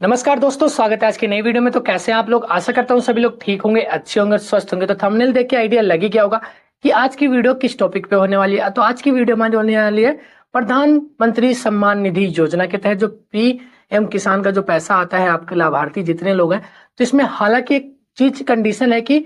नमस्कार दोस्तों, स्वागत है आज की नई वीडियो में। तो कैसे हैं आप लोग? आशा करता हूं सभी लोग ठीक होंगे, अच्छे होंगे, स्वस्थ होंगे। तो थंबनेल देख के आइडिया लग ही गया होगा कि आज की वीडियो किस टॉपिक पे होने वाली है। तो आज की वीडियो हमारी होने वाली है प्रधानमंत्री सम्मान निधि योजना के तहत जो पीएम किसान का जो पैसा आता है आपके लाभार्थी जितने लोग हैं। तो इसमें हालांकि एक चीज कंडीशन है कि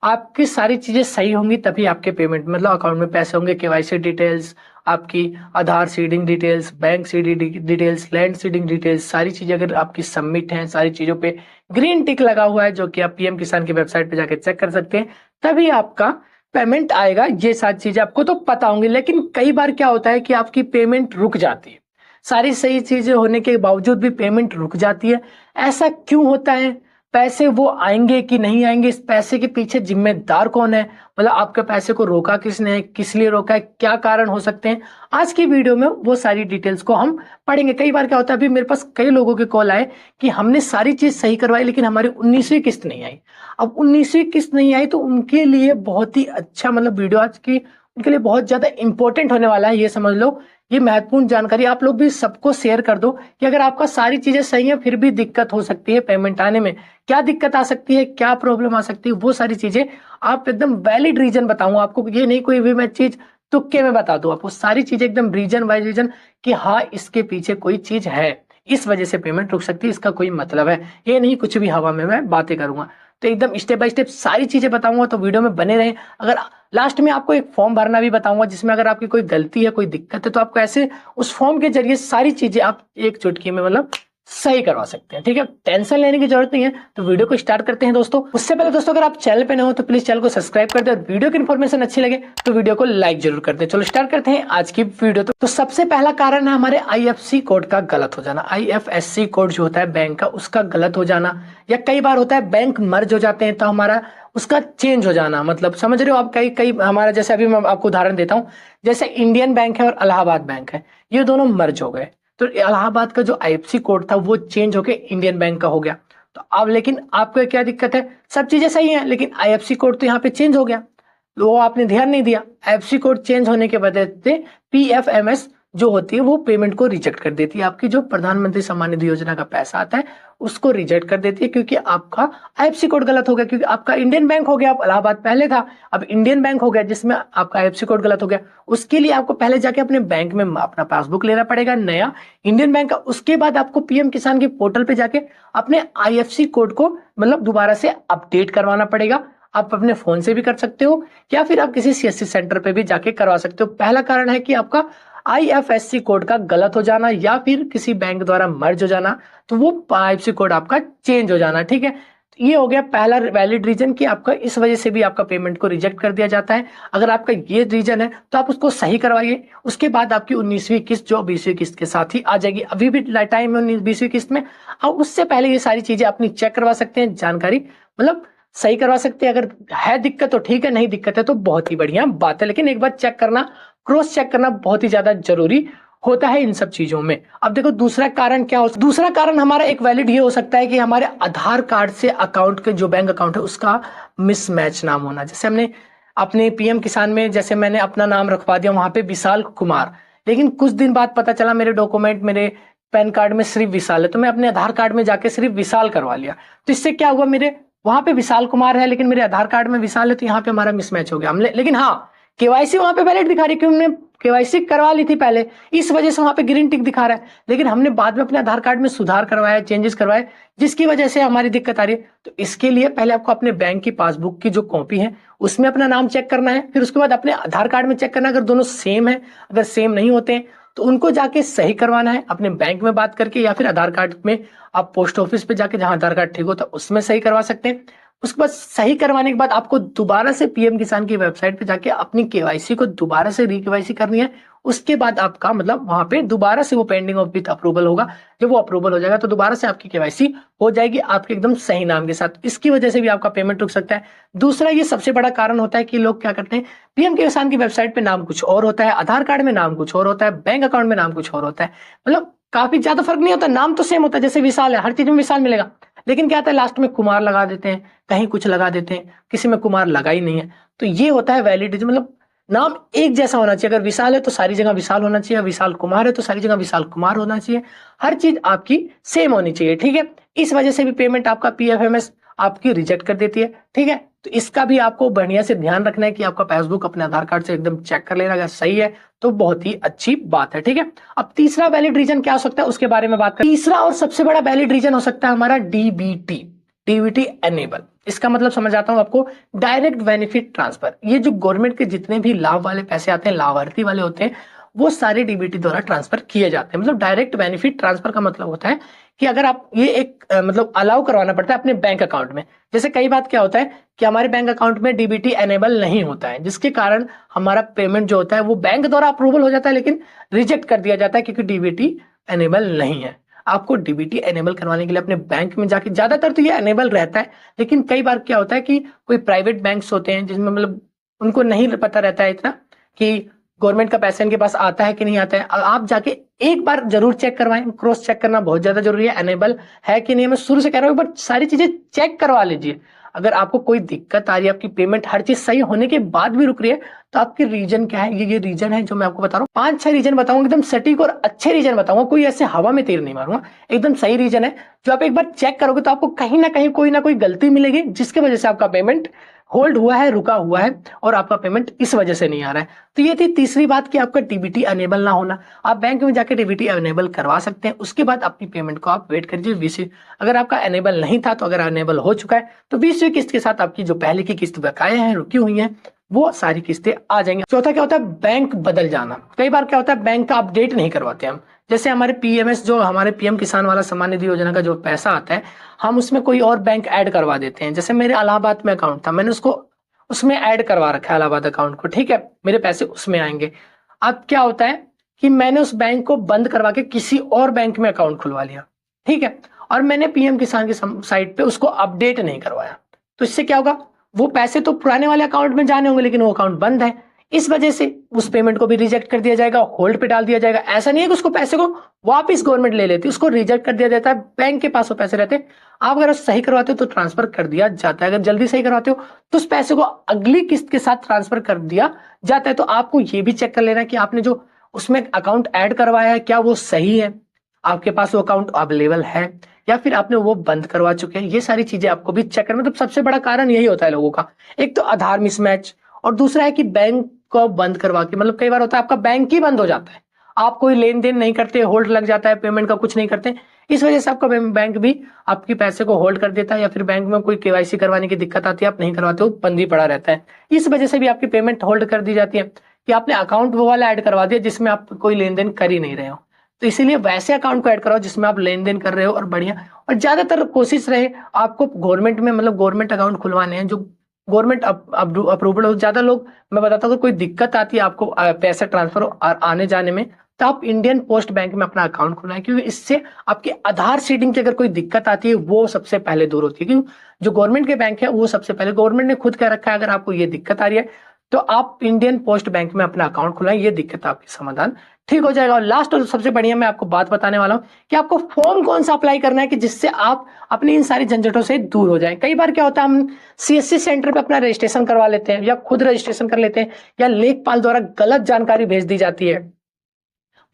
आपकी सारी चीजें सही होंगी तभी आपके पेमेंट मतलब अकाउंट में पैसे होंगे। केवाईसी डिटेल्स, आपकी Aadhaar seeding details, bank seeding details, land seeding details, सारी चीजें अगर आपकी सबमिट हैं, सारी चीजों पे ग्रीन टिक लगा हुआ है जो कि आप पीएम किसान की वेबसाइट पे जाके चेक कर सकते हैं, तभी आपका पेमेंट आएगा। ये सारी चीजें आपको तो पता होंगी, लेकिन कई बार क्या होता है कि आपकी पेमेंट रुक जाती है। सारी सही चीजें होने के बावजूद भी पेमेंट रुक जाती है। ऐसा क्यों होता है? पैसे वो आएंगे कि नहीं आएंगे? इस पैसे के पीछे जिम्मेदार कौन है? मतलब आपके पैसे को रोका किसने है, किस लिए रोका है, क्या कारण हो सकते हैं? आज की वीडियो में वो सारी डिटेल्स को हम पढ़ेंगे। कई बार क्या होता है, अभी मेरे पास कई लोगों के कॉल आए कि हमने सारी चीज सही करवाई लेकिन हमारी 19वीं किस्त नहीं आई। अब 19वीं किस्त नहीं आई तो उनके लिए बहुत ही अच्छा मतलब वीडियो आज की उनके लिए बहुत ज्यादा इंपॉर्टेंट होने वाला है। ये समझ लो, ये महत्वपूर्ण जानकारी आप लोग भी सबको शेयर कर दो कि अगर आपका सारी चीजें सही है फिर भी दिक्कत हो सकती है पेमेंट आने में। क्या दिक्कत आ सकती है, क्या प्रॉब्लम आ सकती है, वो सारी चीजें आप एकदम वैलिड रीजन बताऊंगा आपको। ये नहीं कोई भी मैं चीज तुक्के में बता दूं आपको, सारी चीजें एकदम रीजन बाय रीजन कि हाँ इसके पीछे कोई चीज है, इस वजह से पेमेंट रुक सकती है, इसका कोई मतलब है। ये नहीं कुछ भी हवा में मैं बातें करूंगा। तो एकदम स्टेप बाय स्टेप सारी चीजें बताऊंगा, तो वीडियो में बने रहे। अगर लास्ट में आपको एक फॉर्म भरना भी बताऊंगा जिसमें अगर आपकी कोई गलती है, कोई दिक्कत है, तो आपको ऐसे उस फॉर्म के जरिए सारी चीजें आप एक चुटकी में मतलब सही करवा सकते हैं। ठीक है, टेंशन लेने की जरूरत नहीं है। तो वीडियो को स्टार्ट करते हैं दोस्तों। उससे पहले दोस्तों अगर आप चैनल पे नए हो तो प्लीज चैनल को सब्सक्राइब कर दे, और वीडियो की इन्फॉर्मेशन अच्छी लगे तो वीडियो को लाइक जरूर कर दे। चलो स्टार्ट करते हैं आज की वीडियो। तो सबसे पहला कारण है हमारे आईएफएससी कोड का गलत हो जाना। आईएफएससी कोड जो होता है बैंक का, उसका गलत हो जाना, या कई बार होता है बैंक मर्ज हो जाते हैं तो हमारा उसका चेंज हो जाना। मतलब समझ रहे हो आप? कई कई हमारा जैसे अभी मैं आपको उदाहरण देता हूं, जैसे इंडियन बैंक है और इलाहाबाद बैंक है, ये दोनों मर्ज हो गए। तो इलाहाबाद का जो आईएफएससी कोड था वो चेंज होके इंडियन बैंक का हो गया। तो अब लेकिन आपको क्या दिक्कत है? सब चीजें सही हैं लेकिन आईएफएससी कोड तो यहाँ पे चेंज हो गया, तो वो आपने ध्यान नहीं दिया। आईएफएससी कोड चेंज होने के वजह से पीएफएमएस जो होती है वो पेमेंट को रिजेक्ट कर देती है। आपकी जो प्रधानमंत्री सम्मान निधि योजना का पैसा आता है उसको रिजेक्ट कर देती है, क्योंकि आपका आईएफएससी कोड गलत हो गया। क्योंकि आपका इंडियन बैंक हो गया, अब इलाहाबाद पहले था, अब इंडियन बैंक हो गया जिसमें आपका आईएफएससी कोड गलत हो गया। उसके लिए आपको पहले जाके अपने बैंक में अपना पासबुक लेना पड़ेगा नया इंडियन बैंक का। उसके बाद आपको पीएम किसान के पोर्टल पे जाके अपने आईएफएससी कोड को मतलब दोबारा से अपडेट करवाना पड़ेगा। आप अपने फोन से भी कर सकते हो या फिर आप किसी सीएससी सेंटर पे भी जाके करवा सकते हो। पहला कारण है कि आपका आईएफएससी कोड का गलत हो जाना या फिर किसी बैंक द्वारा मर्ज हो जाना, तो वो आईएफएससी कोड आपका चेंज हो जाना। ठीक है, तो ये हो गया पहला वैलिड रीजन कि आपका इस वजह से भी आपका पेमेंट को रिजेक्ट कर दिया जाता है। अगर आपका ये रीजन है तो आप उसको सही करवाइए। उसके बाद आपकी 19वीं किस्त जो 20वीं किस्त के साथ ही आ जाएगी। अभी भी टाइम है 20वीं किस्त में, और उससे पहले ये सारी चीजें अपनी चेक करवा सकते हैं, जानकारी मतलब सही करवा सकते हैं। अगर है दिक्कत तो ठीक है, नहीं दिक्कत है तो बहुत ही बढ़िया बात है, लेकिन एक बार चेक करना, क्रॉस चेक करना बहुत ही ज्यादा जरूरी होता है इन सब चीजों में। अब देखो दूसरा कारण क्या हो, दूसरा कारण हमारा एक वैलिड ये हो सकता है कि हमारे आधार कार्ड से अकाउंट के जो बैंक अकाउंट है उसका मिसमैच नाम होना। जैसे हमने अपने पीएम किसान में जैसे मैंने अपना नाम रखवा दिया वहां पे विशाल कुमार, लेकिन कुछ दिन बाद पता चला मेरे डॉक्यूमेंट मेरे पैन कार्ड में सिर्फ विशाल है, तो मैं अपने आधार कार्ड में जाके सिर्फ विशाल करवा लिया। तो इससे क्या हुआ, मेरे वहां पे विशाल कुमार है लेकिन मेरे आधार कार्ड में विशाल है, तो यहाँ पे हमारा मिसमैच हो गया। हमने लेकिन हाँ केवाईसी वहां पे वैलिड दिखा रही है, क्योंकि हमने केवाईसी करवा ली थी पहले, इस वजह से वहां पे ग्रीन टिक दिखा रहा है। लेकिन हमने बाद में अपने आधार कार्ड में सुधार करवाया, चेंजेस करवाए, जिसकी वजह से हमारी दिक्कत आ रही है। तो इसके लिए पहले आपको अपने बैंक की पासबुक की जो कॉपी है उसमें अपना नाम चेक करना है, फिर उसके बाद अपने आधार कार्ड में चेक करना है। अगर दोनों सेम है, अगर सेम नहीं होते हैं तो उनको जाके सही करवाना है अपने बैंक में बात करके, या फिर आधार कार्ड में आप पोस्ट ऑफिस पे जाके जहां आधार कार्ड ठीक होता है उसमें सही करवा सकते हैं। उसके बाद सही करवाने के बाद आपको दोबारा से पीएम किसान की वेबसाइट पे जाके अपनी केवाईसी को दोबारा से रीकेवाईसी करनी है। उसके बाद आपका मतलब वहां पे दोबारा से वो पेंडिंग ऑफ विथ अप्रूवल होगा। जब वो अप्रूवल हो जाएगा तो दोबारा से आपकी केवाईसी हो जाएगी आपके एकदम सही नाम के साथ। इसकी वजह से भी आपका पेमेंट रुक सकता है। दूसरा ये सबसे बड़ा कारण होता है कि लोग क्या करते हैं, पीएम किसान की वेबसाइट पे नाम कुछ और होता है, आधार कार्ड में नाम कुछ और होता है, बैंक अकाउंट में नाम कुछ और होता है। मतलब काफी ज्यादा फर्क नहीं होता, नाम तो सेम होता है। जैसे विशाल है, हर चीज में विशाल मिलेगा, लेकिन क्या होता है लास्ट में कुमार लगा देते हैं, कहीं कुछ लगा देते हैं, किसी में कुमार लगा ही नहीं है। तो ये होता है वैलिडिटी, मतलब नाम एक जैसा होना चाहिए। अगर विशाल है तो सारी जगह विशाल होना चाहिए, विशाल कुमार है तो सारी जगह विशाल कुमार होना चाहिए। हर चीज आपकी सेम होनी चाहिए, ठीक है। इस वजह से भी पेमेंट आपका पीएफएमएस आपकी रिजेक्ट कर देती है, ठीक है। तो इसका भी आपको बढ़िया से ध्यान रखना है कि आपका पासबुक अपने आधार कार्ड से एकदम चेक कर लेना, अगर सही है तो बहुत ही अच्छी बात है, ठीक है। अब तीसरा वैलिड रीजन क्या हो सकता है उसके बारे में बात करें। तीसरा और सबसे बड़ा वैलिड रीजन हो सकता है हमारा डीबीटी एनेबल। इसका मतलब समझ आता हूं आपको, डायरेक्ट बेनिफिट ट्रांसफर। ये जो गवर्नमेंट के जितने भी लाभ वाले पैसे आते हैं, लाभार्थी वाले होते हैं, वो सारे डीबीटी द्वारा ट्रांसफर किए जाते हैं। मतलब डायरेक्ट बेनिफिट ट्रांसफर का मतलब होता है कि अगर आप ये एक मतलब अलाउ करवाना पड़ता है अपने बैंक अकाउंट में। जैसे कई बार क्या होता है कि हमारे बैंक अकाउंट में डीबीटी एनेबल नहीं होता है, जिसके कारण हमारा पेमेंट जो होता है वो बैंक द्वारा अप्रूवल हो जाता है लेकिन रिजेक्ट कर दिया जाता है क्योंकि डीबीटी एनेबल नहीं है। आपको डीबीटी एनेबल करवाने के लिए अपने बैंक में जाके, ज्यादातर तो ये एनेबल रहता है, लेकिन कई बार क्या होता है कि कोई प्राइवेट बैंक्स होते हैं जिसमें मतलब उनको नहीं पता रहता है इतना कि गवर्नमेंट का पैसा इनके पास आता है कि नहीं आता है। आप जाके एक बार जरूर चेक करवाएं, क्रॉस चेक करना बहुत ज्यादा जरूरी है, एनेबल है कि नहीं। मैं शुरू से कह रहा हूं, एक बार सारी चीजें चेक करवा लीजिए। अगर आपको कोई दिक्कत आ रही है, आपकी पेमेंट हर चीज सही होने के बाद भी रुक रही है, तो आपके रीजन क्या है, ये रीजन है जो मैं आपको बता रहा हूँ। 5-6 रीजन बताऊंगा, एकदम सटीक और अच्छे रीजन बताऊंगा, कोई ऐसे हवा में तीर नहीं मारूंगा, एकदम सही रीजन है जो आप एक बार चेक करोगे तो आपको कहीं ना कहीं कोई ना कोई गलती मिलेगी जिसकी वजह से आपका पेमेंट होल्ड हुआ है, रुका हुआ है और आपका पेमेंट इस वजह से नहीं आ रहा है। तो ये थी तीसरी बात कि आपका डीबीटी अनेबल ना होना। आप बैंक में जाकर डीबीटी अनेबल करवा सकते हैं, उसके बाद अपनी पेमेंट को आप वेट करिए 20। अगर आपका अनेबल नहीं था तो अगर अनेबल हो चुका है तो 20वीं किस्त के साथ आपकी जो पहले की किस्त बकाया है, रुकी हुई है, वो सारी किस्तें आ जाएंगी। चौथा क्या होता है, बैंक बदल जाना। कई बार क्या होता है बैंक का अपडेट नहीं करवाते हम। जैसे हमारे पीएमएस जो हमारे पीएम किसान वाला सम्मान निधि योजना का जो पैसा आता है, हम उसमें कोई और बैंक ऐड करवा देते हैं। जैसे मेरे इलाहाबाद में अकाउंट था, मैंने उसको उसमें ऐड करवा रखा है इलाहाबाद अकाउंट को, ठीक है, मेरे पैसे उसमें आएंगे। अब क्या होता है कि मैंने उस बैंक को बंद करवा के किसी और बैंक में अकाउंट खुलवा लिया, ठीक है, और मैंने पीएम किसान की साइट पे उसको अपडेट नहीं करवाया। तो इससे क्या होगा, वो पैसे तो पुराने वाले अकाउंट में जाने होंगे लेकिन वो अकाउंट बंद है। इस वजह से उस पेमेंट को भी रिजेक्ट कर दिया जाएगा, होल्ड पे डाल दिया जाएगा। ऐसा नहीं है कि उसको पैसे को वापस गवर्नमेंट ले लेती, उसको रिजेक्ट कर दिया जाता है। बैंक के पास वो पैसे रहते हैं, आप अगर सही करवाते हो तो ट्रांसफर कर दिया जाता है, अगर जल्दी सही करवाते हो तो उस पैसे को अगली किस्त के साथ ट्रांसफर कर दिया जाता है। तो आपको ये भी चेक कर लेना कि आपने जो उसमें अकाउंट ऐड करवाया है क्या वो सही है, आपके पास वो अकाउंट अवेलेबल है या फिर आपने वो बंद करवा चुके हैं। ये सारी चीजें आपको भी चेक करना। मतलब सबसे बड़ा कारण यही होता है लोगों का, एक तो आधार मिसमैच और दूसरा है कि बैंक को बंद करवा के, मतलब कई बार होता है आपका बैंक ही बंद हो जाता है, आप कोई लेन देन नहीं करते, होल्ड लग जाता है, पेमेंट का कुछ नहीं करते, इस वजह से आपका बैंक भी आपके पैसे को होल्ड कर देता है, या फिर बैंक में कोई केवाईसी करवाने की दिक्कत आती है, आप नहीं करवाते हो, बंद ही पड़ा रहता है। इस वजह से भी आपकी पेमेंट होल्ड कर दी जाती है कि आपने अकाउंट वो वाला ऐड करवा दिया जिसमें आप कोई लेन देन कर ही नहीं रहे हो। तो इसीलिए वैसे अकाउंट को ऐड कराओ जिसमें आप लेन देन कर रहे हो और बढ़िया। और ज्यादातर कोशिश रहे आपको गवर्नमेंट में, मतलब गवर्नमेंट अकाउंट खुलवाने हैं जो गवर्नमेंट अप्रूवल हो। ज्यादा लोग, मैं बताता हूँ, कोई दिक्कत आती है आपको पैसे ट्रांसफर और आने जाने में, तो आप इंडियन पोस्ट बैंक में अपना अकाउंट खुलवाएं, क्योंकि इससे आपके आधार सीडिंग की अगर कोई दिक्कत आती है वो सबसे पहले दूर होती है। क्योंकि जो गवर्नमेंट के बैंक है वो सबसे पहले, गवर्नमेंट ने खुद कह रखा है अगर आपको ये दिक्कत आ रही है तो आप इंडियन पोस्ट बैंक में अपना अकाउंट खुलवाएं, ये दिक्कत आपकी समाधान ठीक हो जाएगा। और लास्ट और सबसे बढ़िया मैं आपको बात बताने वाला हूं कि आपको फॉर्म कौन सा अप्लाई करना है कि जिससे आप अपनी इन सारी झंझटों से दूर हो जाएं। कई बार क्या होता है हम सीएससी सेंटर पे अपना रजिस्ट्रेशन करवा लेते हैं या खुद रजिस्ट्रेशन कर लेते हैं, या लेखपाल द्वारा गलत जानकारी भेज दी जाती है,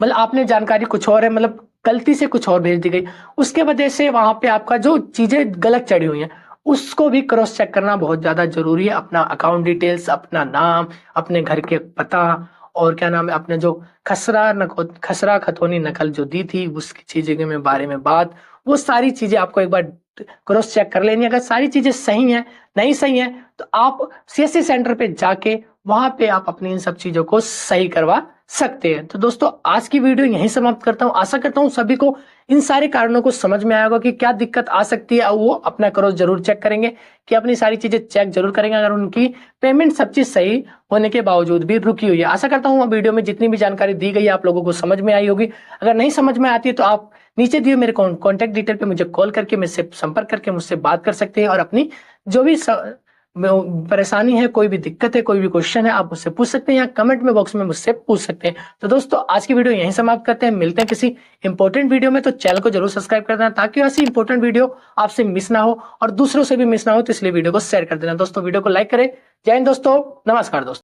मतलब आपने जानकारी कुछ और है, मतलब गलती से कुछ और भेज दी गई, उसके वजह से वहां पे आपका जो चीजें गलत चढ़ी हुई हैं उसको भी क्रॉस चेक करना बहुत ज्यादा जरूरी है। अपना अकाउंट डिटेल्स, अपना नाम, अपने घर के पता और क्या नाम है, अपने जो खसरा खतौनी नकल जो दी थी उसकी चीजें के बारे में बात, वो सारी चीजें आपको एक बार क्रॉस चेक कर लेनी है। अगर सारी चीजें सही हैं, नहीं सही हैं, तो आप सीएससी सेंटर पे जाके वहां पे आप अपनी इन सब चीजों को सही करवा सकते हैं। तो दोस्तों आज की वीडियो यहीं समाप्त करता हूं। आशा करता हूं सभी को इन सारे कारणों को समझ में आया होगा कि क्या दिक्कत आ सकती है, वो अपना क्रॉस जरूर चेक करेंगे, कि अपनी सारी चीजें चेक जरूर करेंगे अगर उनकी पेमेंट सब चीज सही होने के बावजूद भी रुकी हुई है। आशा करता हूँ वीडियो में जितनी भी जानकारी दी गई है आप लोगों को समझ में आई होगी। अगर नहीं समझ में आती है तो आप नीचे दिए मेरे कॉन्टैक्ट डिटेल पे मुझे कॉल करके, मुझसे संपर्क करके मुझसे बात कर सकते हैं और अपनी जो भी परेशानी है, कोई भी दिक्कत है, कोई भी क्वेश्चन है, आप मुझसे पूछ सकते हैं या कमेंट में बॉक्स में मुझसे पूछ सकते हैं। तो दोस्तों आज की वीडियो यहीं समाप्त करते हैं, मिलते हैं किसी इंपॉर्टेंट वीडियो में। तो चैनल को जरूर सब्सक्राइब कर देना ताकि ऐसी इंपॉर्टेंट वीडियो आपसे मिस ना हो और दूसरों से भी मिस ना हो, तो इसलिए वीडियो को शेयर कर देना। दोस्तों वीडियो को लाइक करें। जय हिंद दोस्तों, नमस्कार दोस्तों।